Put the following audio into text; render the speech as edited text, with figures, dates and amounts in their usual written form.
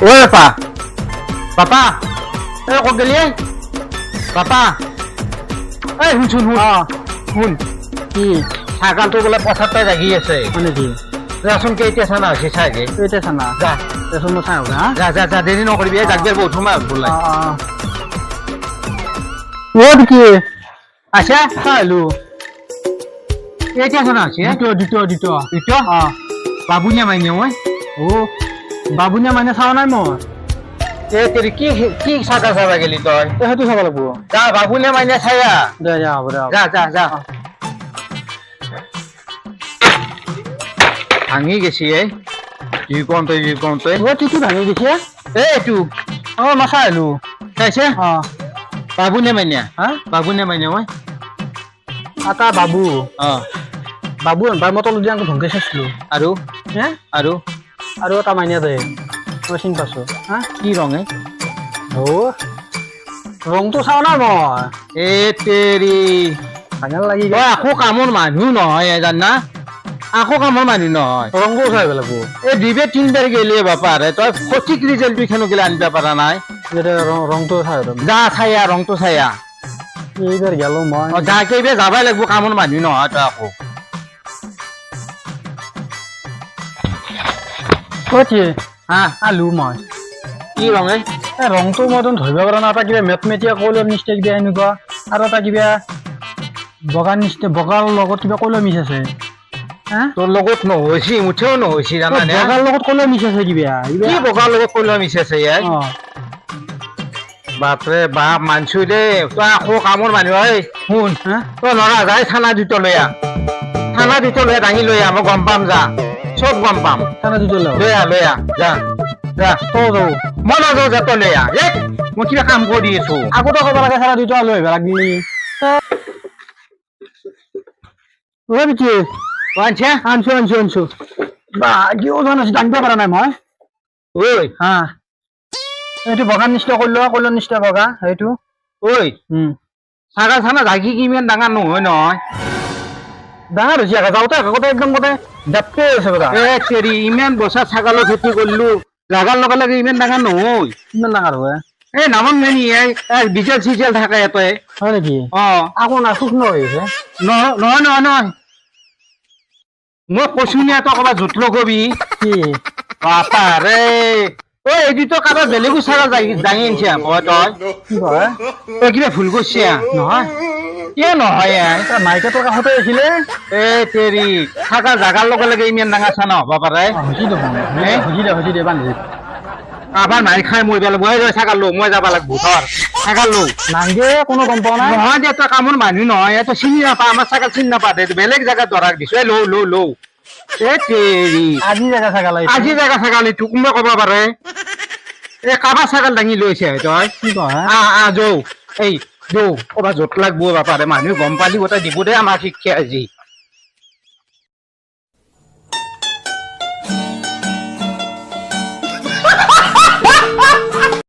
ও papa papa এ ক'ত গেলি papa এই শুন শুন কি ছাগালটো বোলে পথাৰতে জাগি আছে মানে কি যাচোন কেইটা চানা হৈছে চাগে এইটা চানা যা দেচোন মই চাই আহোঁ হা যা যা যা দেৰি নকৰিবি এই জাগিয়াৰ বহুত সময় বোলে ক'ত কি আছে চাইলো কেইটা চানা হৈছে দ্বিতীয় ইটো বাবুনিয়া মাইনে মই অ বাবুনিয়া মানে চাৱা নাই মই এ তেৰি কি কি চাকা চাবা গেলি তই সেইটো চাব লাগিব যা বাবুনিয়া মাইনে চায়া দে যা হ'ব দে যা যা যা ভাঙি গেছি কি কম তই অ কি ভাঙি দিছে এইটো মই চাই আহিলো চাইছে বাবুনিয়া মাইনা হা বাবুনিয়া মাইনা মই আটা বাবু অ বাবু এবাৰ মই তলত দিয়া ভংকে চাইছিলো আৰু হে আৰু আৰু এটা মাইনা দে মই চিনি পাইছো হা কি ৰঙে অ ৰংটো চাওঁ নাই মই এ তেৰি ফাইনেল লাগি তই আকৌ কামৰ মানুহ নহয় জানা আকৌ কামৰ মানুহ নহয় ৰংটো চাই লাগিব এই 2-3 গেলি বাপাৰে তই সঠিক ৰিজাল্টটো কেনে গেলে আনিব পৰা নাই ৰংটো চাই যা চায়া ৰংটো চায়া এইবাৰ গেলো মই যা কেইবাৰ যাবাই লাগিব কামৰ মানুহ নহয় তই আকৌ ক'ত হা আলু মই কি ৰঙে এই ৰংটো মই ধৰিব পৰা নাই এটা কিবা মেটমেটিয়া কয়লৰ নিচিনা কিবা এনেকুৱা আৰু এটা কিবা বগাৰ নিচিনা বগাৰ লগত কিবা কয়লৰ মিছ আছে তোৰ লগত নহৈছি মুঠেও নহৈছি জানানে বগাৰ লগত কয়লৰ মিছ আছে কিবা কি বগাৰ লগত কয়লা মিছাইছে ইয়াত বাপৰে বাপ মানছো দেই তই আকৌ কামৰ মানুহ ঐ শুন তই ল'ৰা যাই থানা দুটা লৈ আহ থানা দুটা লৈ দাঙি লৈ আহ মই গম পাম যা চব গম পাম থানা দুটা লৈ আহ যা যা তই যাওঁ মই নাযাওঁ যা তই লৈ আহ মই কিবা কাম কৰি আছো আগতে ক'ব লাগে থানা দুটা লৈ আহিব লাগলি কি আনছো বা কি ওজন আছে দাঙিব পৰা নাই মই ঐ হা এইটো বগাৰ নিচিনা কয়লৰ নিচিনা বগা সেইটো ঐ চাগা চানা জাগি কি ইমান ডাঙৰ নহয় নহয় ডাঙৰ হৈছে যাওঁতে আগতে একদম গোটেই ডাপকে আছে কথা এ তেৰি ইমান বছৰ ছাগলৰ খেতি কৰিলো লাগাৰ লগে লগে ইমান ডাঙৰ নহয় ইমান ডাঙৰ হয় এই নামন মেনি বিজেল চিজেল থাকে ইয়াতে হয় নেকি আকৌ না শুকনো হৈ আছে নহয় মই কৈছো নে তই ক'ৰবাত জুতলো কবি কি বাপাৰে ঐ এইটো কাৰোবাৰ বেলেগো চাগা দাঙি আনিছে আকৌ তই কি কয় তই কিবা ভুল কৰিছে নহয় কিয় নহয় মাইকেটোৰ কাষতে আছিলে এ তেৰি থাকা জাগাৰ লগে লগে ইমান ডাঙৰ চানা হ'ব পাৰে হৈছে দে বান্ধি কাৰোবাৰ মাৰি খাই মৰিব লাগিব এই ছাগাল লো মই যাব লাগিব ধৰ ছাগাল লো নাংগে কোনো গম পোৱা নাই নহয় দে তই কামৰ মানুহ নহয় তই চিনি নাপা আমাৰ ছাগাল চিনি নাপা দে বেলেগ জেগাত ধৰাক দিছো এই লৌ এ তেৰি আজি জেগা ছাগাল আজি জেগা ছাগাল এইটো কোনোবা ক'ব পাৰে এই কাৰোবাৰ ছাগাল দাঙি লৈছে তই কি কয় যৌ ক'ৰবাত জোত লাগব বাপাৰে মানুহ গম পালি গোটেই দিব দে আমাৰ শিক্ষা আজি